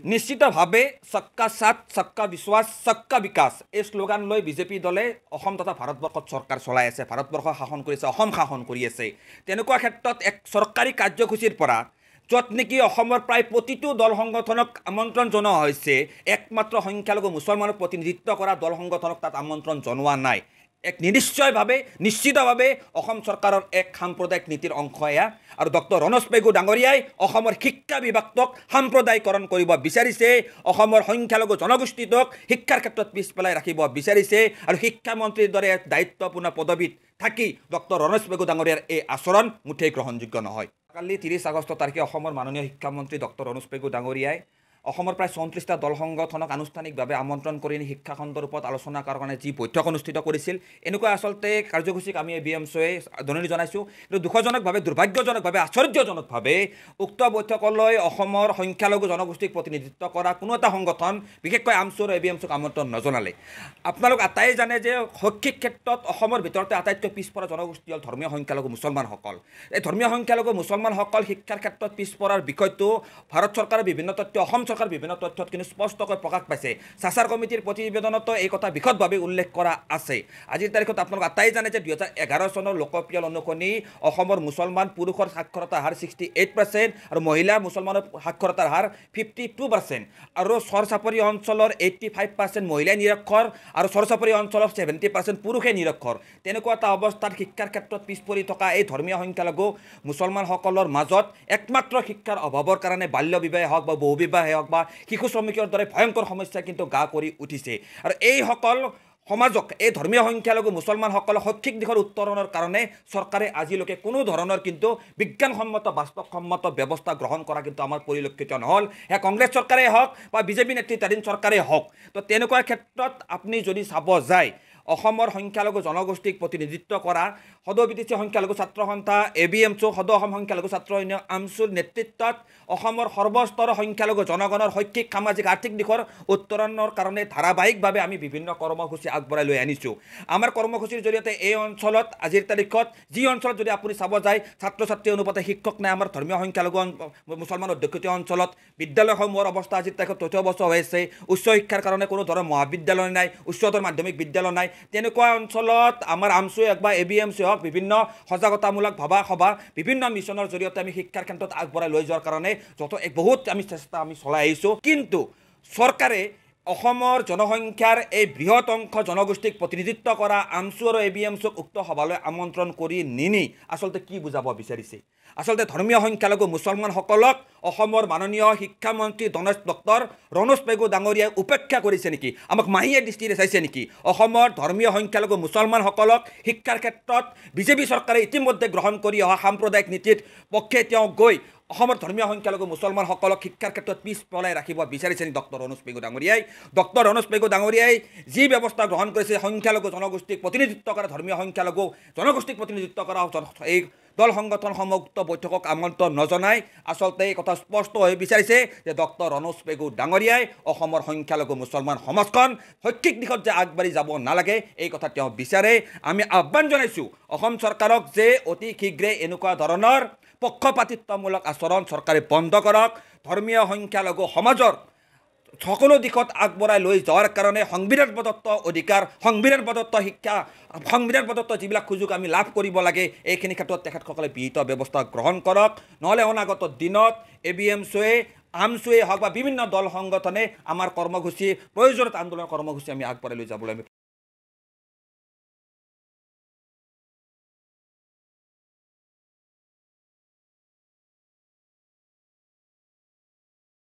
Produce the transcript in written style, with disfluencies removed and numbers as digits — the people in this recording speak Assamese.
নিশ্চিতভাৱে সবকা সাথ সবকা বিশ্বাস সবকা বিকাশ এই শ্লোগান লৈ বিজেপি দলে অসম তথা ভাৰতবৰ্ষত চৰকাৰ চলাই আছে, ভাৰতবৰ্ষ শাসন কৰি আছে, অসম শাসন কৰি আছে। তেনেকুৱা ক্ষেত্ৰত এক চৰকাৰী কাৰ্যসূচীৰ পৰা য'ত নেকি অসমৰ প্ৰায় প্ৰতিটো দল সংগঠনক আমন্ত্ৰণ জনোৱা হৈছে, একমাত্ৰ সংখ্যালঘু মুছলমানক প্ৰতিনিধিত্ব কৰা দল সংগঠনক তাত আমন্ত্ৰণ জনোৱা নাই। এক নিশ্চিতভাৱে অসম চৰকাৰৰ এক সাম্প্ৰদায়িক নীতিৰ অংশ এয়া। আৰু ডক্টৰ ৰণোজ পেগু ডাঙৰীয়াই অসমৰ শিক্ষা বিভাগটোক সাম্প্ৰদায়িকৰণ কৰিব বিচাৰিছে, অসমৰ সংখ্যালঘু জনগোষ্ঠীটোক শিক্ষাৰ ক্ষেত্ৰত পিছ পেলাই ৰাখিব বিচাৰিছে। আৰু শিক্ষামন্ত্ৰীৰ দৰে দায়িত্বপূৰ্ণ পদবীত থাকি ডক্টৰ ৰণোজ পেগু ডাঙৰীয়াৰ এই আচৰণ মুঠেই গ্ৰহণযোগ্য নহয়। কালি 30 আগষ্ট তাৰিখে অসমৰ মাননীয় শিক্ষামন্ত্ৰী ডক্টৰ ৰণোজ পেগু ডাঙৰীয়াই অসমৰ প্ৰায় 34টা দল সংগঠনক আনুষ্ঠানিকভাৱে আমন্ত্ৰণ কৰি শিক্ষা খণ্ডৰ ওপৰত আলোচনা কৰাৰ কাৰণে যি বৈঠক অনুষ্ঠিত কৰিছিল, এনেকুৱা আচলতে কাৰ্যসূচীক আমি ABMCয়ে ধন্যবাদ জনাইছোঁ। কিন্তু দুঃখজনকভাৱে, দুৰ্ভাগ্যজনকভাৱে, আশ্চৰ্যজনকভাৱে উক্ত বৈঠকলৈ অসমৰ সংখ্যালঘু জনগোষ্ঠীক প্ৰতিনিধিত্ব কৰা কোনো এটা সংগঠন, বিশেষকৈ AMSU আৰু ABMCক আমন্ত্ৰণ নজনালে। আপোনালোক আটাই জানে যে শৈক্ষিক ক্ষেত্ৰত অসমৰ ভিতৰতে আটাইতকৈ পিছপৰা জনগোষ্ঠী হ'ল ধৰ্মীয় সংখ্যালঘু মুছলমানসকল। এই ধৰ্মীয় সংখ্যালঘু মুছলমানসকল শিক্ষাৰ ক্ষেত্ৰত পিছপৰাৰ বিষয়টো ভাৰত চৰকাৰৰ বিভিন্ন তথ্য, অসম চৰকাৰৰ বিভিন্ন তথ্যত কিন্তু স্পষ্টকৈ প্ৰকাশ পাইছে। চাচাৰ কমিটিৰ প্ৰতিবেদনতো এই কথা বিশদভাৱে উল্লেখ কৰা আছে। আজিৰ তাৰিখত আপোনালোক আটাই জানে যে 2011 চনৰ লোকপিয়ল অনুসৰি অসমৰ মুছলমান পুৰুষৰ সাক্ষৰতাৰ হাৰ 68% আৰু মহিলা মুছলমানৰ সাক্ষৰতাৰ হাৰ 52%। আৰু চৰ চাপৰি অঞ্চলৰ 85% মহিলাই নিৰক্ষৰ আৰু চৰ চাপৰি অঞ্চলৰ 70% পুৰুষে নিৰক্ষৰ। তেনেকুৱা এটা অৱস্থাত শিক্ষাৰ ক্ষেত্ৰত পিছ পৰি থকা এই ধৰ্মীয় সংখ্যালঘু মুছলমানসকলৰ মাজত একমাত্ৰ শিক্ষাৰ অভাৱৰ কাৰণে বাল্য বিবাহে হওক বা বহু বিবাহে হওক বা শিশু শ্ৰমিকৰ দৰে ভয়ংকৰ সমস্যা কিন্তু গা কৰি উঠিছে। আৰু এইসকল সমাজক, এই ধৰ্মীয় সংখ্যালঘু মুছলমানসকলক শৈক্ষিক দিশৰ উত্তৰণৰ কাৰণে চৰকাৰে আজিলৈকে কোনো ধৰণৰ কিন্তু বিজ্ঞানসন্মত বাস্তৱসন্মত ব্যৱস্থা গ্ৰহণ কৰা কিন্তু আমাৰ পৰিলক্ষিত নহ'ল। সেয়া কংগ্ৰেছ চৰকাৰেই হওক বা বিজেপি নেতৃত্বাধীন চৰকাৰেই হওক। তো তেনেকুৱা ক্ষেত্ৰত আপুনি যদি চাব যায়, অসমৰ সংখ্যালঘু জনগোষ্ঠীক প্ৰতিনিধিত্ব কৰা সদৌ বিটিচি সংখ্যালঘু ছাত্ৰ সন্থা ABMC, সদৌ অসম সংখ্যালঘু ছাত্ৰ ইউনিয়ন AMSUৰ নেতৃত্বত অসমৰ সৰ্বস্তৰৰ সংখ্যালঘু জনগণৰ শৈক্ষিক, সামাজিক, আৰ্থিক দিশৰ উত্তৰণৰ কাৰণে ধাৰাবাহিকভাৱে আমি বিভিন্ন কৰ্মসূচী আগবঢ়াই লৈ আনিছোঁ। আমাৰ কৰ্মসূচীৰ জৰিয়তে এই অঞ্চলত আজিৰ তাৰিখত যি অঞ্চলত যদি আপুনি চাব যায় ছাত্ৰ ছাত্ৰী অনুপাতে শিক্ষক নাই, আমাৰ ধৰ্মীয় সংখ্যালঘু মুছলমান অধ্যুষিত অঞ্চলত বিদ্যালয়সমূহৰ অৱস্থা আজিৰ তাৰিখত তথ্যবস্থ হৈ আছে। উচ্চ শিক্ষাৰ কাৰণে কোনো ধৰণৰ মহাবিদ্যালয় নাই, উচ্চতৰ মাধ্যমিক বিদ্যালয় নাই। তেনেকুৱা অঞ্চলত আমাৰ AMSUৱে হওক বা ABMCয়ে হওক বিভিন্ন সজাগতামূলক সভা, বিভিন্ন মিছনৰ জৰিয়তে আমি শিক্ষাৰ ক্ষেত্ৰত আগবঢ়াই লৈ যোৱাৰ কাৰণে বহুত আমি চেষ্টা চলাই আহিছোঁ। কিন্তু চৰকাৰে অসমৰ জনসংখ্যাৰ এই বৃহৎ অংশ জনগোষ্ঠীক প্ৰতিনিধিত্ব কৰা AMSU আৰু ABMCক উক্ত সভালৈ আমন্ত্ৰণ কৰি নিনি আচলতে কি বুজাব বিচাৰিছে? আচলতে ধৰ্মীয় সংখ্যালঘু মুছলমানসকলক অসমৰ মাননীয় শিক্ষামন্ত্ৰী ডক্টৰ ৰণোজ পেগু ডাঙৰীয়াই উপেক্ষা কৰিছে নেকি? আমাক মাহীয়ে দৃষ্টিৰে চাইছে নেকি? অসমৰ ধৰ্মীয় সংখ্যালঘু মুছলমানসকলক শিক্ষাৰ ক্ষেত্ৰত বিজেপি চৰকাৰে ইতিমধ্যে গ্ৰহণ কৰি অহা সাম্প্ৰদায়িক নীতিৰ পক্ষে তেওঁ গৈ অসমৰ ধৰ্মীয় সংখ্যালঘু মুছলমানসকলক শিক্ষাৰ ক্ষেত্ৰত পিছ পেলাই ৰাখিব বিচাৰিছে নেকি ডক্টৰ ৰণোজ পেগু ডাঙৰীয়াই? ডক্টৰ ৰণোজ পেগু ডাঙৰীয়াই যি ব্যৱস্থা গ্ৰহণ কৰিছে, সংখ্যালঘু জনগোষ্ঠীক প্ৰতিনিধিত্ব কৰা, ধৰ্মীয় সংখ্যালঘু জনগোষ্ঠীক প্ৰতিনিধিত্ব কৰা এই দল সংগঠনসমূহ উক্ত বৈঠকক আমন্ত্ৰণ নজনাই আচলতে এই কথা স্পষ্ট হৈ বিচাৰিছে যে ডক্টৰ ৰণোজ পেগু ডাঙৰীয়াই অসমৰ সংখ্যালঘু মুছলমান সমাজখন শৈক্ষিক দিশত যে আগবাঢ়ি যাব নালাগে এই কথা তেওঁ বিচাৰে। আমি আহ্বান জনাইছোঁ অসম চৰকাৰক যে অতি শীঘ্ৰে এনেকুৱা ধৰণৰ পক্ষপাতিত্বমূলক আচৰণ চৰকাৰে বন্ধ কৰক। ধৰ্মীয় সংখ্যালঘু সমাজৰ সকলো দিশত আগবঢ়াই লৈ যোৱাৰ কাৰণে সংবিধান প্ৰদত্ত অধিকাৰ, সংবিধান প্ৰদত্ত শিক্ষা, সংবিধান প্ৰদত্ত যিবিলাক সুযোগ আমি লাভ কৰিব লাগে এইখিনি ক্ষেত্ৰত তেখেতসকলে বিহিত ব্যৱস্থা গ্ৰহণ কৰক। নহ'লে অনাগত দিনত ABMCয়ে, AMSUৱে হওক বা বিভিন্ন দল সংগঠনে আমাৰ কৰ্মসূচী, প্ৰয়োজনীয় আন্দোলনৰ কৰ্মসূচী আমি আগবঢ়াই লৈ যাবলৈ আমি